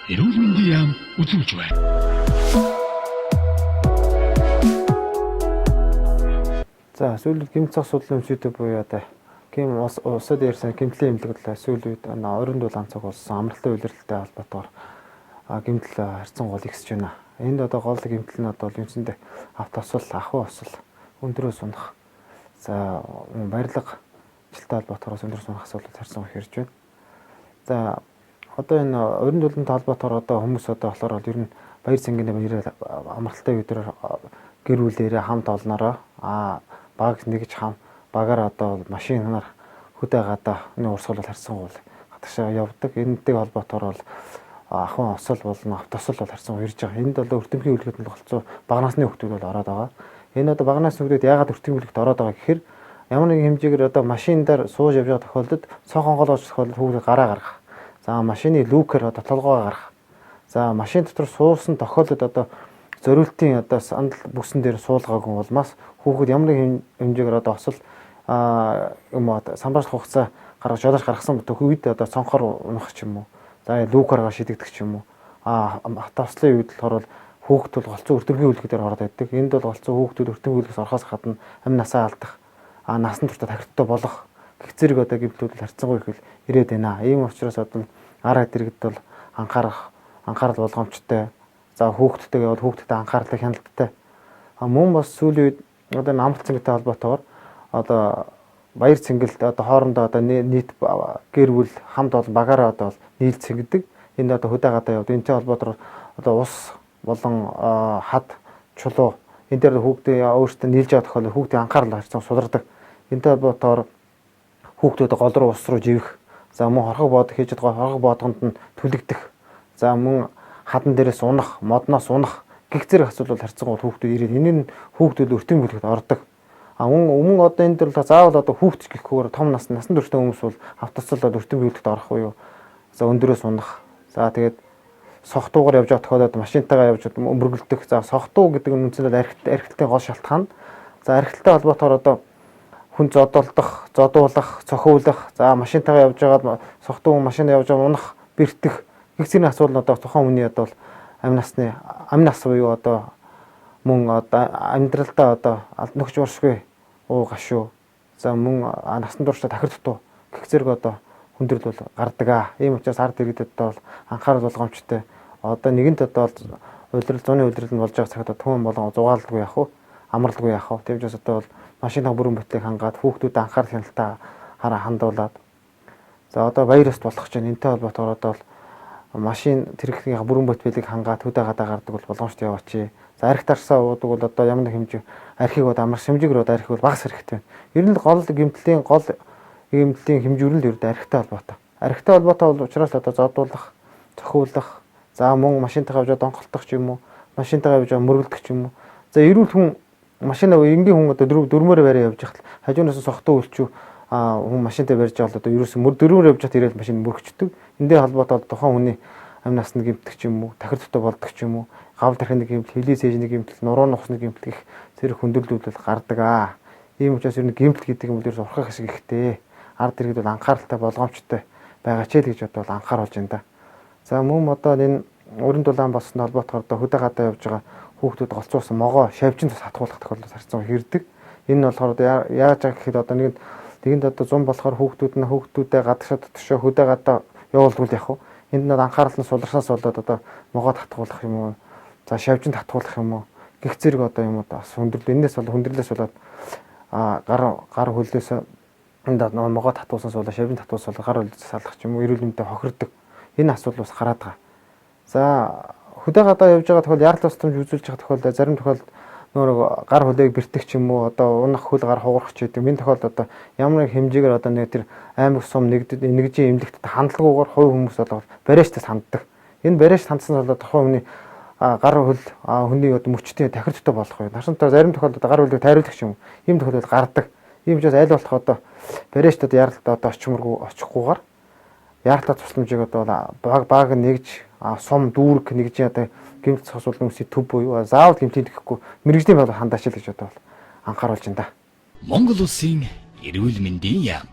эрүүл мэндийн яам үзүүлж байна. За сүүлийн гэмт цог судлын өмсөйтэй буюу одоо гэм усад ярьсан гэмтлийн эмнэлэг бол сүүлийн үед орон дулаан цог болсон амралтын үйлрэлтэй холбоотойгоор гэмтэл харьцан гол ихсэж байна. Энд одоо гол гэмтэл нь одоо үндсэндээ автосол, ахуй осол, өндрөөс унах. За барилга жилтэй холбоотойгоор өндрөөс унах асуудал харьцан их ирж байна. За одоо энэ орон дулаантай холбоотойгоор одоо хүмүүс одоо болохоор ер нь баяр цэнгийн амралтын өдрөөр гэр бүлээрээ хамт олноороо баг нэгж багаар одоо машинаар хөдөө гадаа урсгал харьцан гол гадагшаа явдаг. Энэтэй холбоотойгоор бол ахуйн осол болон автосол бол харьцан ирж байгаа. Энд бол өртөмхийн үйлдэлд нь болцоо бага насны хүмүүс бол ороод байгаа. Энэ одоо бага насны хүмүүс яагаад өртөмхийн үйлдэлд ороод байгаа гэхээр ямар нэгэн хэмжээгээр одоо машин дээр сууж явж байгаа тохиолдолд цонхон голооч тохиолдолд хүүгээ гараа гаргах. За машины люкер одоо толгоо гаргах. За машин дотор суусан тохиолдолд одоо зориултын одоо сандал бүсэн дээр суулгаагүй улмаас хүүхэд ямар нэгэн хэмжээгээр одоо осол самбарч хугацаа гаргаж жолооч гаргасан үед одоо цонхоор унах ч юм уу. За люкергаа шидэгдэх ч юм уу. Автослын үед болохоор хүүхэд бол голцоо өртөмхийн үйлдэлээр ороод байдаг. Энд бол голцоо хүүхдүүд өртөмхийн үйлдэлээс орохоос гадна амь насаа алдах, насан туршдаа тахирдтаа болох гэх зэрэг одоо гэмтүүд харьцангуй их ирээд байна. Ийм учраас одоо арга дэргэд бол анхаарал болгоомжтой. За хүүхдтэйгээ бол хүүхдтэй анхаарлыг хяналттай. Мөн бас сүүлийн үед одоо амралт цэнгэлтэй холбоотойгоор одоо баяр цэнгэлд одоо хоорондоо одоо нийт гэр бүл хамт олон багаараа одоо нийлж цэнгэдэг. Энд одоо хөдөө гадаа явд. Энэтэй холбоотойгоор одоо ус болон хад чулуу энэ дээр хүүхдээ өөртөө нийлж байгаа тохиолдолд хүүхдийн анхаарал харьцан сулардаг. Энэтэй холбоотойгоор хүүхдүүд гол руу ус руу живэх. За мөн хорхог боодох хийж байгаа хорхог боодгонд нь түлэгдэх. За мөн хадан дээрээс унах, модноос унах гих зэрэг асуудал харьцангуй хүүхдүүд ирээд энэ нь хүүхдүүд өртөм бүлэгт ордог. Өмнө одоо энэ дөр заавал одоо хүүхд гэхгүйгээр том насан турштай хүмүүс бол автосол өртөм бүлэгт орох буюу за өндөрөөс унах. За тэгээд сохтуугаар явж байгаа тохиолдолд машинтайгаа явж мөргөлдөх. За сохтуу гэдэг нь үндсэндээ архитектийн гол шалтгаан. За архитекттэй холбоотойгоор одоо хүн зодуулах, цохиулах, за машинтайгаа явж байгаа сохтуу машин явж байгаа унах, бэртэх гэх зэрэг асуудал одоо тухайн хүний одоо амь нас буюу одоо мөн одоо амьдралдаа одоо алдногч уршгүй гашуу. За мөн насан туршдаа тахирдтуу гэх зэрэг одоо хүндрэл бол гардаг. Ийм учраас ард иргэдэд бол анхаарал болгоомжтой. Одоо нэгэнт одоо зуны улирал нь болж байгаа цагт түмэн болон зугаалдаггүй явах уу, амралдаггүй явах уу. Тийм ч бас одоо машины бүрэн бүтээлийг хангаад хүүхдүүд анхаарал хяналтаа хандуулад. За одоо баяр ёст болох ч энэтэй холбоотойгоор одоо машин тэрэгний бүрэн бүтээлийг хангаад хөдөө гадаа гардаг бол боломжтой яваач. За архи тарсаа уудаг бол одоо ямар нэг хэмжээ архийг одоо амар шимжигэр одоо архи бол багас хэрэгтэй байна. Ер нь гол гэмтлийн хэмжүүр нь л ердөө архитай холбоотой. Архитай холбоотой бол учраас одоо зодуулах, цохиулах, за мөн машинтайгаа явж донголтох ч юм уу, машинтайгаа явж мөргөлдөх ч юм уу. За эрүүл хүн машинаа энгийн хүн одоо дөрмөөр бариа явж хахад хажуунаас сохтуу үлчүү хүн машинтай барьж байгаа одоо ерөөсөн дөрмөөр явж хахад ирээл машин мөргөчдөг. Эндээ холбоотой тухайн хүний амь насны гэмтэх ч юм уу, тахирдтаа болдог ч юм уу, гавл тархины гэмтэл, хилээ цээжний гэмтэл, нуруу нухсны гэмтэл гэх зэрэг хүндрэлүүд гардаг. Ийм учраас ер нь гэмтэл гэдэг юм бол ерөөс урхах хэсэг ихтэй. Ард иргэд бол анхааралтай болгоомжтой байгаа ч гэж одоо анхааруулж байна да. За мөн одоо энэ өрн дулаан болсон холбоотойгоор одоо хөдөө гадаа явж байгаа хүүхдүүд голцуулсан могоо шавьжин тус хатгуулах тохиолдол харьцан хэрдэг. Энэ нь болохоор яаж байгаа гэхэд одоо нэгэнд одоо зам болохоор хүүхдүүдээ гадагшаа дотшоо хөдөө гадаа явуулдвал яах вэ? Энд нь анхаарал нь суларсанаас болоод одоо могоо татгуулах юм уу? За шавьжин татгуулах юм уу? Гэх зэрэг одоо юм уу бас хүндрэл энэс бол хүндрэлээс болоод гар хөлөөс энд могоо татуулсанаас болоод шавьжин татуулсанаас болоод гар хөлөөс салах ч юм уу эрүүл мэндэд хохирдог. Энэ асуудал бас гараад байгаа. За хөдөө гадаа явж байгаа тохиолдолд яарал тусламж үзүүлж байгаа тохиолдолд зарим тохиолдолд нөр гар хөлөөг бэртэх ч юм уу одоо унах хөл гар хугарах ч гэдэг. Энэ тохиолдолд одоо ямар нэг хэмжээгээр одоо нэг тэр аймаг сум нэгжийн эмнэлэгт хандлагуугаар хувь хүмүүс болоод барьжтай ханддаг. Энэ барьж хандсан болоод тухайн хүний гар хөл хүний одоо мөчтэй тахирдтаа болох юм. Нарсантаа зарим тохиолдолд гар хөлөг тайруулах ч юм уу. Ийм тохиолдолд гардаг. Ийм учраас аль болох одоо барьжтад яаралтаа одоо очихгүйгээр яаралтаа тусламжийг одоо баг нэгж сум дүүрэг нэгж одоо гэмт цогцолын үсээ төв буюу заавал гэмтийн гэхгүй мэрэгжлийн бол хандаач л гэж одоо анхааруулж байна да. Монгол улсын эрүүл мэндийн яам.